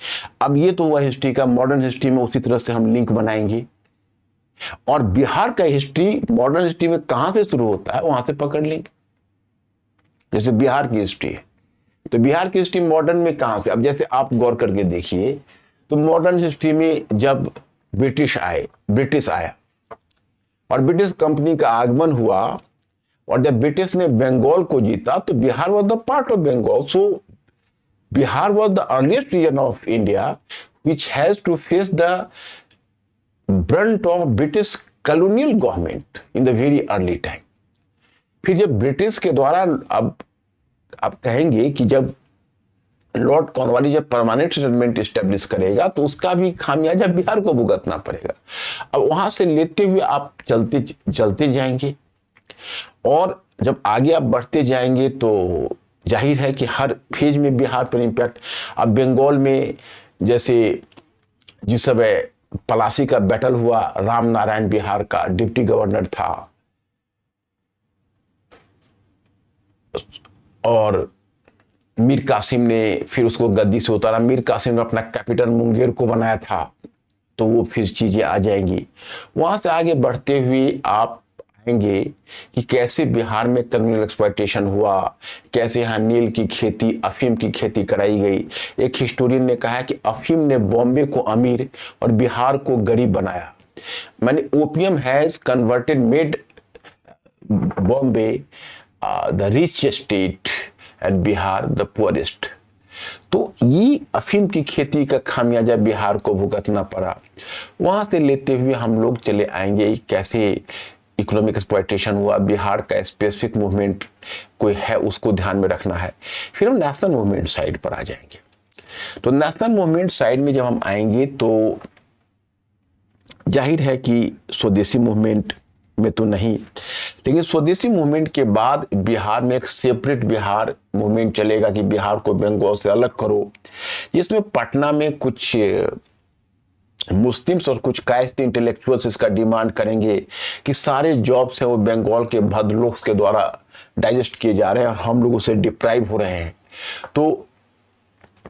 अब ये तो हुआ हिस्ट्री का, मॉडर्न हिस्ट्री में उसी तरह से हम लिंक बनाएंगे और बिहार का हिस्ट्री मॉडर्न हिस्ट्री में कहां से शुरू होता है वहां से पकड़ लेंगे। जैसे बिहार की हिस्ट्री है, तो बिहार की हिस्ट्री मॉडर्न में कहां से, अब जैसे आप गौर करके देखिए तो मॉडर्न हिस्ट्री में जब ब्रिटिश आया और ब्रिटिश कंपनी का आगमन हुआ और जब ब्रिटिश ने बंगाल को जीता तो Bihar was the part of Bengal. So Bihar was the earliest region of India which has to face the brunt of British colonial government in the very early time. फिर जब ब्रिटिश के द्वारा, अब आप कहेंगे कि जब लॉर्ड कॉर्नवालिस जब परमानेंट सेटलमेंट स्टेब्लिश करेगा तो उसका भी खामियाजा बिहार को भुगतना पड़ेगा. अब वहां से लेते हुए आप चलते जाएंगे और जब आगे आप बढ़ते जाएंगे तो जाहिर है कि हर फेज में बिहार पर इंपैक्ट. अब बंगाल में जैसे जिस समय पलासी का बैटल हुआ, राम नारायण बिहार का डिप्टी गवर्नर था और मीर कासिम ने फिर उसको गद्दी से उतारा. मीर कासिम ने अपना कैपिटल मुंगेर को बनाया था, तो वो फिर चीजें आ जाएंगी. वहां से आगे बढ़ते हुए आप आएंगे कि कैसे बिहार में कम्युनल एक्सप्लॉयटेशन हुआ, कैसे यहाँ नील की खेती, अफीम की खेती कराई गई. एक हिस्टोरियन ने कहा कि अफीम ने बॉम्बे को अमीर और बिहार को गरीब बनाया. माने opium has converted made Bombay the rich state and Bihar the poorest. तो ये अफीम की खेती का खामियाजा बिहार को भुगतना पड़ा. वहां से लेते हुए हम लोग चले आएंगे कैसे इकोनॉमिक एक्सप्लॉयटेशन हुआ, बिहार का स्पेसिफिक मूवमेंट कोई है उसको ध्यान में रखना है. फिर हम नेशनल मूवमेंट साइड पर आ जाएंगे. तो नेशनल मूवमेंट साइड में जब हम आएंगे तो जाहिर है कि स्वदेशी मूवमेंट में तो नहीं, लेकिन स्वदेशी मूवमेंट के बाद बिहार में एक सेपरेट बिहार मूवमेंट चलेगा कि बिहार को बंगाल से अलग करो, जिसमें पटना में कुछ मुस्लिम्स और कुछ कायस्थ इंटेलेक्चुअल्स इसका डिमांड करेंगे कि सारे जॉब्स हैं वो बंगाल के भद्रलोक के द्वारा डाइजेस्ट किए जा रहे हैं और हम लोग उससे डिप्राइव हो रहे हैं. तो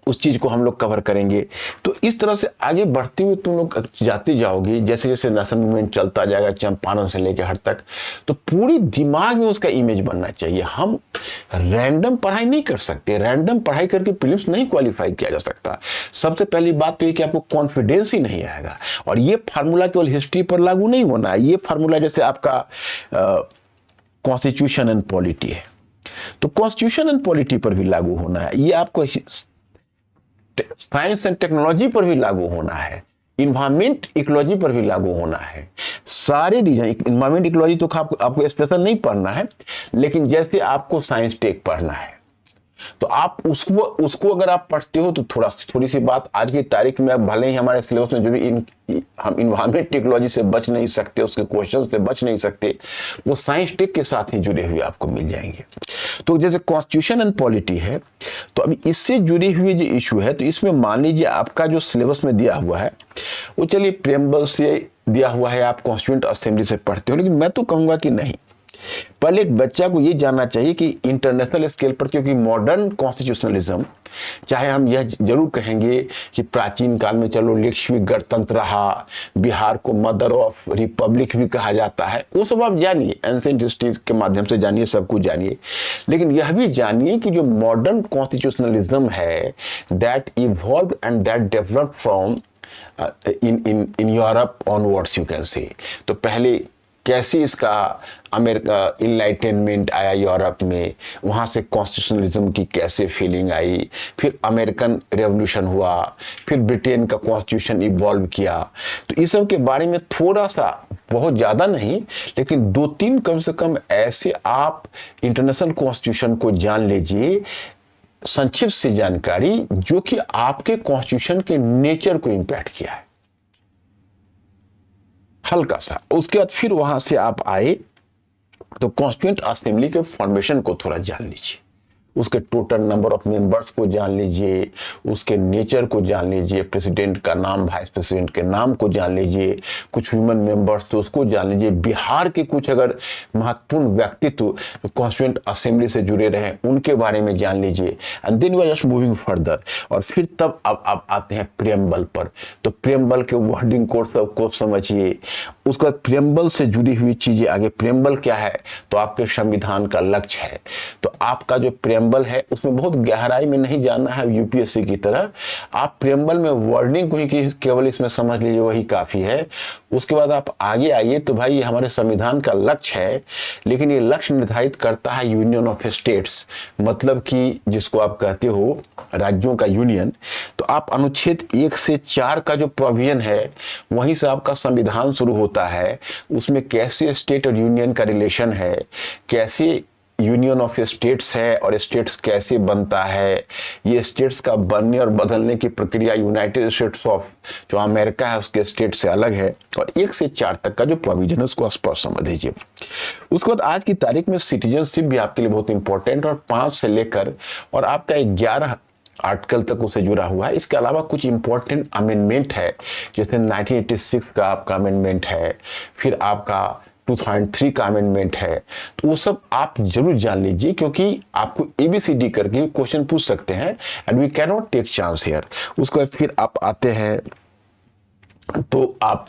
उस चीज को हम लोग कवर करेंगे. तो इस तरह से आगे बढ़ते हुए तुम लोग जाते जाओगे, जैसे जैसे नेशनल मूवमेंट चलता जाएगा चंपारण से लेकर हर तक, तो पूरी दिमाग में उसका इमेज बनना चाहिए. हम रैंडम पढ़ाई नहीं कर सकते, रैंडम पढ़ाई करके प्रीलिम्स नहीं क्वालिफाई किया जा सकता. सबसे पहली बात तो ये कि आपको कॉन्फिडेंस ही नहीं आएगा. और ये फार्मूला केवल हिस्ट्री पर लागू नहीं होना है. ये फार्मूला जैसे आपका कॉन्स्टिट्यूशन एंड पॉलिटी है तो कॉन्स्टिट्यूशन एंड पॉलिटी पर भी लागू होना है. ये आपको साइंस एंड टेक्नोलॉजी पर भी लागू होना है, इन्वायरमेंट इकोलॉजी पर भी लागू होना है. सारे रीजन, इन्वायरमेंट इकोलॉजी तो आपको स्पेशल नहीं पढ़ना है, लेकिन जैसे आपको साइंस टेक पढ़ना है तो आप उसको अगर आप पढ़ते हो तो थोड़ी सी बात आज की तारीख में, भले ही हमारे सिलेबस में जो भी हम इन्वायरमेंट टेक्नोलॉजी से बच नहीं सकते, उसके क्वेश्चन से बच नहीं सकते, वो साइंस टेक के साथ ही जुड़े हुए आपको मिल जाएंगे. तो जैसे कॉन्स्टिट्यूशन एंड पॉलिटी है तो अभी इससे जुड़े हुए जो इशू है, तो इसमें मान लीजिए आपका जो सिलेबस में दिया हुआ है वो चलिए प्रेम्बल से दिया हुआ है, आप कॉन्स्टिट्यूएंट असेंबली से पढ़ते हो, लेकिन मैं तो कहूंगा कि नहीं, पहले एक बच्चा को ये जानना चाहिए कि इंटरनेशनल स्केल पर, क्योंकि मॉडर्न कॉन्स्टिट्यूशनलिज्म, चाहे हम यह जरूर कहेंगे कि प्राचीन काल में चलो लेक्ष्मी गणतंत्र रहा, बिहार को मदर ऑफ रिपब्लिक भी कहा जाता है, वो सब आप जानिए, एंशिएंट हिस्ट्री के माध्यम से जानिए, सब कुछ जानिए, लेकिन यह भी जानिए कि जो मॉडर्न कॉन्स्टिट्यूशनलिज्म है that evolve and that develop from in Europe onwards you can say. तो पहले कैसे इसका अमेरिका इनलाइटनमेंट आया यूरोप में, वहाँ से कॉन्स्टिट्यूशनलिज्म की कैसे फीलिंग आई, फिर अमेरिकन रेवोल्यूशन हुआ, फिर ब्रिटेन का कॉन्स्टिट्यूशन इवॉल्व किया. तो इस सब के बारे में थोड़ा सा, बहुत ज़्यादा नहीं, लेकिन 2-3 कम से कम ऐसे आप इंटरनेशनल कॉन्स्टिट्यूशन को जान लीजिए, संक्षिप्त से जानकारी जो कि आपके कॉन्स्टिट्यूशन के नेचर को इम्पैक्ट किया है, हल्का सा. उसके बाद फिर वहां से आप आए तो कॉन्स्टिट्यूएंट असेंबली के फॉर्मेशन को थोड़ा जान लीजिए, उसके टोटल नंबर ऑफ मेंबर्स को जान लीजिए, उसके नेचर को जान लीजिए, प्रेसिडेंट का नाम, वाइस प्रेसिडेंट के नाम को जान लीजिए, कुछ ह्यूमन मेंबर्स तो उसको जान लीजिए, बिहार के कुछ अगर महत्वपूर्ण व्यक्तित्व जो कॉन्स्टिट्यूएंट असेंबली से जुड़े रहे उनके बारे में जान लीजिए. And then you are just moving further. और फिर तब अब आते हैं प्रेम्बल पर. तो प्रेम्बल के वर्डिंग कोड सबको समझिए, उसके बाद प्रेम्बल से जुड़ी हुई चीजें आगे. प्रेम्बल क्या है? तो आपके संविधान का लक्ष्य है. तो आपका जो प्रियम्बल है उसमें बहुत गहराई में नहीं जाना है यूपीएससी की तरह। आप प्रियम्बल में वर्डिंग को ही केवल इसमें समझ लीजिए, वही काफ़ी है। उसके बाद आप आगे आइए तो भाई ये हमारे संविधान का लक्ष्य है, लेकिन ये लक्ष्य निर्धारित करता है यूनियन ऑफ स्टेट्स, मतलब कि जिसको आप कहते हो राज्यों का यूनियन। तो आप अनुच्छेद 1 से 4 का जो प्रोविजन है वहीं से आपका संविधान शुरू होता है। उसमें कैसे स्टेट और यूनियन का रिलेशन है, कैसे यूनियन ऑफ स्टेट्स है और स्टेट्स कैसे बनता है, ये स्टेट्स का बनने और बदलने की प्रक्रिया यूनाइटेड स्टेट्स ऑफ जो अमेरिका है उसके स्टेट से अलग है। और 1 से 4 तक का जो प्रोविजन है उसको स्पष्ट समझ लीजिए। उसके बाद आज की तारीख में सिटीजनशिप भी आपके लिए बहुत इंपॉर्टेंट, और 5 से लेकर और आपका 11 आर्टिकल तक उसे जुड़ा हुआ है। इसके अलावा कुछ इंपॉर्टेंट अमेंडमेंट है, जैसे 1986 का आपका अमेंडमेंट है, फिर आपका 2003 का अमेंडमेंट है। तो वो सब आप जरूर जान लीजिए, क्योंकि आपको ABCD करके क्वेश्चन पूछ सकते हैं and we can not take chance here. उसके बाद फिर आप आते हैं तो आप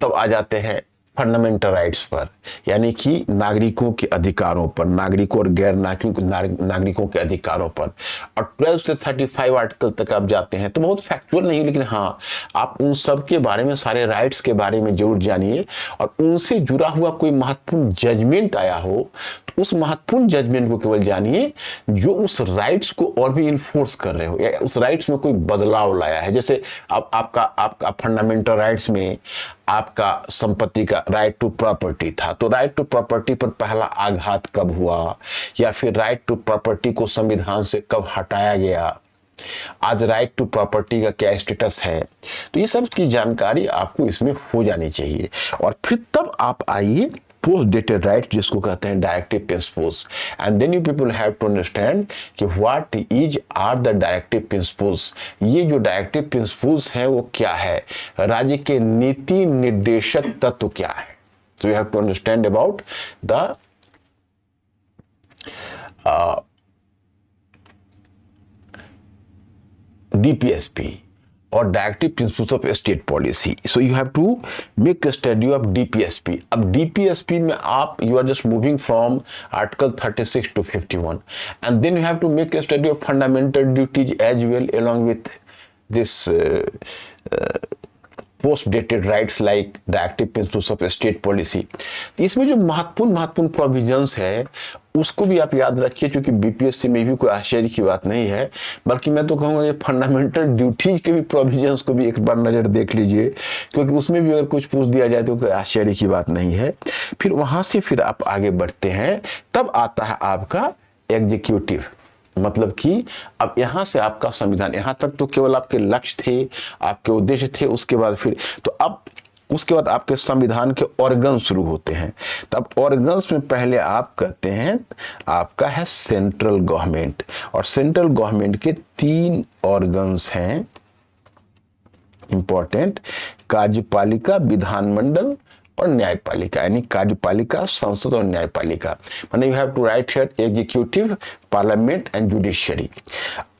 तब आ जाते हैं फंडामेंटल राइट्स पर, यानी कि नागरिकों के अधिकारों पर, नागरिकों और गैर नागरिकों के अधिकारों पर। और 12 से 35 आर्टिकल तक आप जाते हैं तो बहुत फैक्चुअल नहीं, लेकिन हाँ आप उन सब के बारे में, सारे राइट्स के बारे में जरूर जानिए। और उनसे जुड़ा हुआ कोई महत्वपूर्ण जजमेंट आया हो तो उस महत्वपूर्ण जजमेंट को केवल जानिए जो उस राइट्स को और भी इन्फोर्स कर रहे हो, या उस राइट्स में कोई बदलाव लाया है। जैसे आपका फंडामेंटल राइट्स में आपका संपत्ति का राइट टू प्रॉपर्टी था, तो राइट टू प्रॉपर्टी पर पहला आघात कब हुआ, या फिर राइट टू प्रॉपर्टी को संविधान से कब हटाया गया, आज राइट टू प्रॉपर्टी का क्या स्टेटस है। तो ये सब की जानकारी आपको इसमें हो जानी चाहिए। और फिर तब आप आइए पोस्ट डेटेड राइट, जिसको कहते हैं directive principles, and then you people have to understand कि what is are the directive principles. ये जो डायरेक्टिव प्रिंसिपल्स है वो क्या है, राज्य के नीति निर्देशक तत्व क्या है। So you have to understand about the DPSP or Directive Principles of State Policy. So you have to make a study of DPSP. अब DPSP में आप you are just moving from Article 36 to 51, and then you have to make a study of fundamental duties as well along with this post dated rights like the active principles of state policy. इसमें जो महत्वपूर्ण provisions है उसको भी आप याद रखिए, क्योंकि बीपीएससी में भी कोई आश्चर्य की बात नहीं है, बल्कि मैं तो कहूँगा ये फंडामेंटल ड्यूटीज के भी प्रोविजंस को भी एक बार नज़र देख लीजिए, क्योंकि उसमें भी अगर कुछ पूछ दिया जाए तो कोई आश्चर्य की बात नहीं है। फिर वहाँ से फिर आप आगे बढ़ते हैं, तब आता है आपका एग्जीक्यूटिव, मतलब कि अब यहां से आपका संविधान, यहां तक तो केवल आपके लक्ष्य थे, आपके उद्देश्य थे। उसके बाद फिर तो अब उसके बाद आपके संविधान के ऑर्गन शुरू होते हैं। तो अब ऑर्गन्स में पहले आप कहते हैं आपका है सेंट्रल गवर्नमेंट, और सेंट्रल गवर्नमेंट के 3 ऑर्गन्स हैं इंपॉर्टेंट, कार्यपालिका, विधानमंडल और न्यायपालिका, यानी कार्यपालिका, संसद और न्यायपालिका। माने you have to write here executive, parliament and judiciary.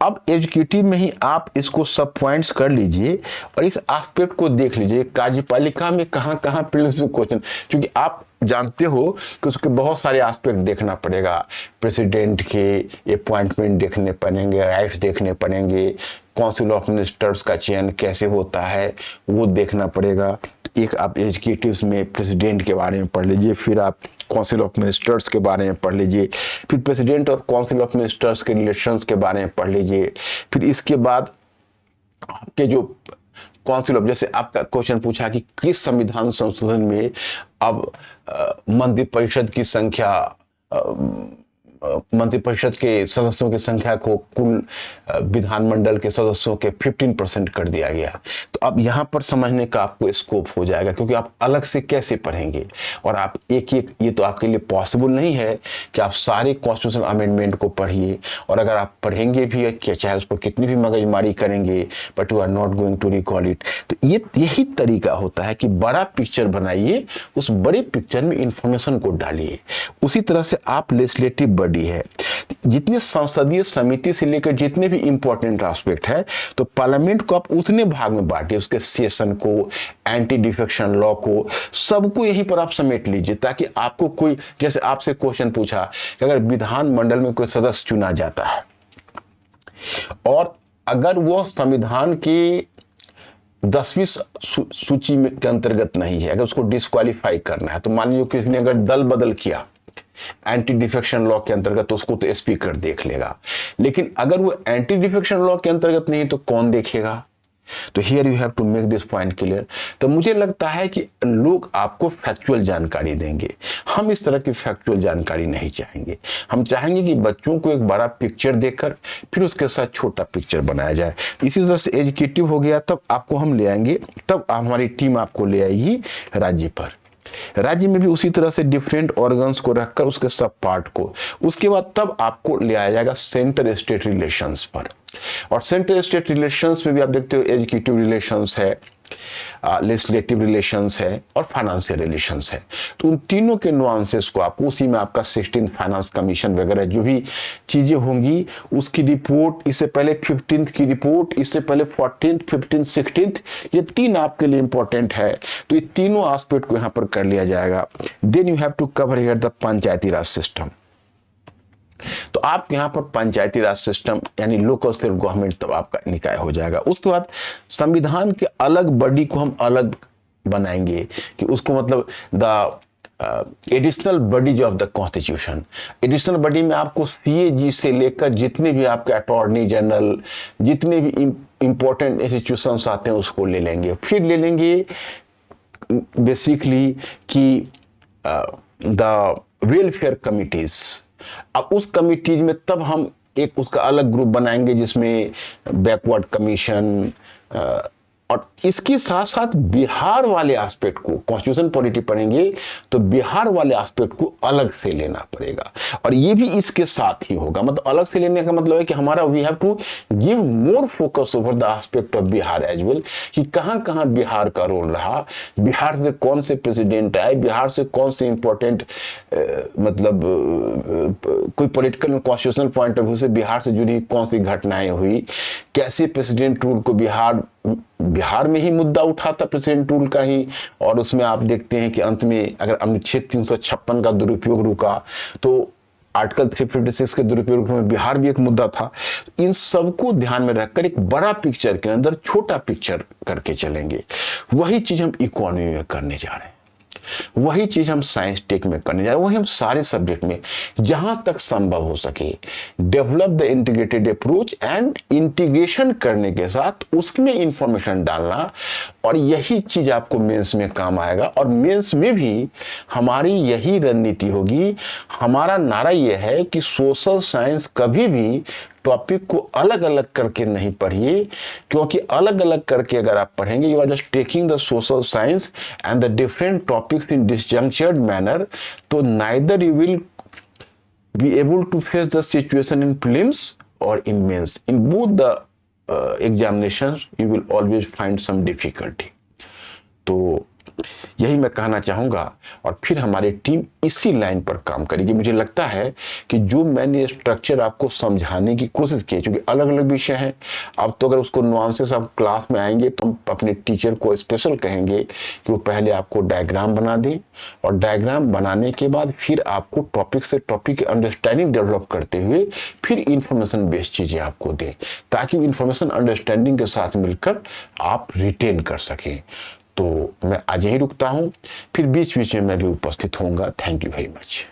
अब एग्जीक्यूटिव में ही आप इसको सब पॉइंट्स कर लीजिए और इस एस्पेक्ट को देख लीजिए, कार्यपालिका में कहाँ प्रीलिम्स में क्वेश्चन, क्योंकि आप जानते हो कि उसके बहुत सारे एस्पेक्ट देखना पड़ेगा। प्रेसिडेंट के अपॉइंटमेंट देखने पड़ेंगे, राइट्स देखने पड़ेंगे, काउंसिल ऑफ मिनिस्टर्स का चयन कैसे होता है वो देखना पड़ेगा। एक आप एग्जीक्यूटिव्स में प्रेसिडेंट के बारे में पढ़ लीजिए, फिर आप काउंसिल ऑफ मिनिस्टर्स के बारे में पढ़ लीजिए, फिर प्रेसिडेंट और काउंसिल ऑफ मिनिस्टर्स के रिलेशंस के बारे में पढ़ लीजिए। फिर इसके बाद आपके जो काउंसिल ऑफ, जैसे आपका क्वेश्चन पूछा कि किस संविधान संशोधन में अब मंत्रिपरिषद की संख्या, मंत्रिपरिषद के सदस्यों की संख्या को कुल विधानमंडल के सदस्यों के 15% कर दिया गया। तो अब यहाँ पर समझने का आपको स्कोप हो जाएगा, क्योंकि आप अलग से कैसे पढ़ेंगे और आप एक ये तो आपके लिए पॉसिबल नहीं है कि आप सारे कॉन्स्टिट्यूशनल अमेंडमेंट को पढ़िए, और अगर आप पढ़ेंगे भी चाहे उस पर कितनी भी मगजमारी करेंगे, but you are not going to recall it. तो यही तरीका होता है कि बड़ा पिक्चर बनाइए, उस बड़े पिक्चर में इंफॉर्मेशन को डालिए। उसी तरह से आप लेजिस्लेटिव बॉडी है, जितने संसदीय समिति से लेकर जितने भी इंपॉर्टेंट एस्पेक्ट है, तो पार्लियामेंट को आप उतने भाग में बांटिए, उसके सेशन को, एंटी डिफेक्शन लॉ को, सबको यहीं पर आप समेट लीजिए, ताकि आपको कोई, जैसे आपसे क्वेश्चन पूछा कि अगर विधानमंडल में कोई सदस्य चुना जाता है और अगर वो संविधान की 10वीं सूची में के अंतर्गत नहीं है, अगर उसको डिस्क्वालीफाई करना है, तो मान लीजिए किसी ने अगर दल बदल किया एंटी डिफेक्शन लॉ के अंतर्गत, तो उसको तो स्पीकर देख लेगा, लेकिन अगर वो एंटी डिफेक्शन लॉ के अंतर्गत नहीं तो कौन देखेगा? तो here you have to make this point clear. तो मुझे लगता है कि लोग आपको फैक्चुअल जानकारी देंगे, हम इस तरह की फैक्चुअल जानकारी नहीं चाहेंगे। हम चाहेंगे कि बच्चों को एक बड़ा पिक्चर देकर फिर उसके साथ छोटा पिक्चर बनाया जाए। इसी तरह से एजुकेटिव हो गया, तब आपको हम ले आएंगे, तब हमारी टीम आपको ले आएगी राज्य पर। राज्य में भी उसी तरह से डिफरेंट ऑर्गन्स को रखकर उसके सब पार्ट को, उसके बाद तब आपको ले आया जाएगा सेंटर स्टेट रिलेशंस पर। और सेंटर स्टेट रिलेशंस में भी आप देखते हो एजुकेटिव रिलेशंस है, लेजिस्लेटिव रिलेशंस है और फाइनेंशियल रिलेशंस है। तो उन तीनों के नुआंसेस को आपको उसी में आपका 16 फाइनेंस कमीशन वगैरह जो भी चीजें होंगी उसकी रिपोर्ट, इससे पहले 15th की रिपोर्ट, इससे पहले 14th, 15th, 16th, ये 3 आपके लिए इंपॉर्टेंट है। तो ये तीनों एस्पेक्ट को यहाँ पर कर लिया जाएगा। Then you have to cover here the panchayati raj system. तो आप यहाँ पर पंचायती राज सिस्टम यानी लोकल सेल्फ गवर्नमेंट तब आपका निकाय हो जाएगा। उसके बाद संविधान के अलग बॉडी को हम अलग बनाएंगे कि उसको मतलब the additional bodies of the constitution. Additional body में आपको सीएजी से लेकर जितने भी आपके अटॉर्नी जनरल, जितने भी इंपॉर्टेंट इंस्टीट्यूशंस आते हैं उसको ले लेंगे। फिर ले लेंगे बेसिकली कि द वेलफेयर कमिटीज। अब उस कमिटीज में तब हम एक उसका अलग ग्रुप बनाएंगे जिसमें बैकवर्ड कमीशन, और इसके साथ साथ बिहार वाले एस्पेक्ट को, कॉन्स्टिट्यूशन पॉलिटी पढ़ेंगे तो बिहार वाले एस्पेक्ट को अलग से लेना पड़ेगा, और ये भी इसके साथ ही होगा। मतलब अलग से लेने का मतलब है कि हमारा we have to give more focus over the aspect of Bihar as well, कि कहां कहां बिहार का रोल रहा, बिहार से कौन से प्रेसिडेंट आए, बिहार से कौन से इंपॉर्टेंट मतलब कोई political constitutional point of view से बिहार से जुड़ी कौन सी घटनाएं हुई, कैसे प्रेसिडेंट रूल को बिहार में ही मुद्दा उठा था प्रेसिडेंट रूल का ही, और उसमें आप देखते हैं कि अंत में अगर अनुच्छेद 356 का दुरुपयोग रुका तो आर्टिकल 356 के दुरुपयोग में बिहार भी एक मुद्दा था। इन सबको ध्यान में रखकर एक बड़ा पिक्चर के अंदर छोटा पिक्चर करके चलेंगे। वही चीज हम इकोनॉमी में करने जा रहे हैं, वही चीज हम साइंस टेक में करने जा रहे हैं, वही हम सारे सब्जेक्ट में जहां तक संभव हो सके develop the integrated approach, and integration करने के साथ उसमें इंफॉर्मेशन डालना, और यही चीज आपको मेंस में काम आएगा। और मेंस में भी हमारी यही रणनीति होगी। हमारा नारा यह है कि सोशल साइंस कभी भी टॉपिक को अलग अलग करके नहीं पढ़िए, क्योंकि अलग अलग करके अगर आप पढ़ेंगे you are just taking the social science and the different topics in disjunctured manner, तो neither you will be able to face the situation in prelims और in mains. In both the examinations you will always find some difficulty. तो यही मैं कहना चाहूंगा, और फिर हमारी टीम इसी लाइन पर काम करेगी। मुझे लगता है कि जो मैंने स्ट्रक्चर आपको समझाने की कोशिश की, क्योंकि अलग अलग विषय हैं, अब तो अगर उसको नुआंसेस आप क्लास में आएंगे तो हम अपने टीचर को स्पेशल कहेंगे कि वो पहले आपको डायग्राम बना दें, और डायग्राम बनाने के बाद फिर आपको टॉपिक से टॉपिक की अंडरस्टैंडिंग डेवलप करते हुए फिर इंफॉर्मेशन बेस्ड चीजें आपको दें, ताकि इंफॉर्मेशन अंडरस्टैंडिंग के साथ मिलकर आप रिटेन कर सकें। तो मैं आज यही रुकता हूं, फिर बीच बीच में मैं भी उपस्थित होऊंगा। Thank you very much.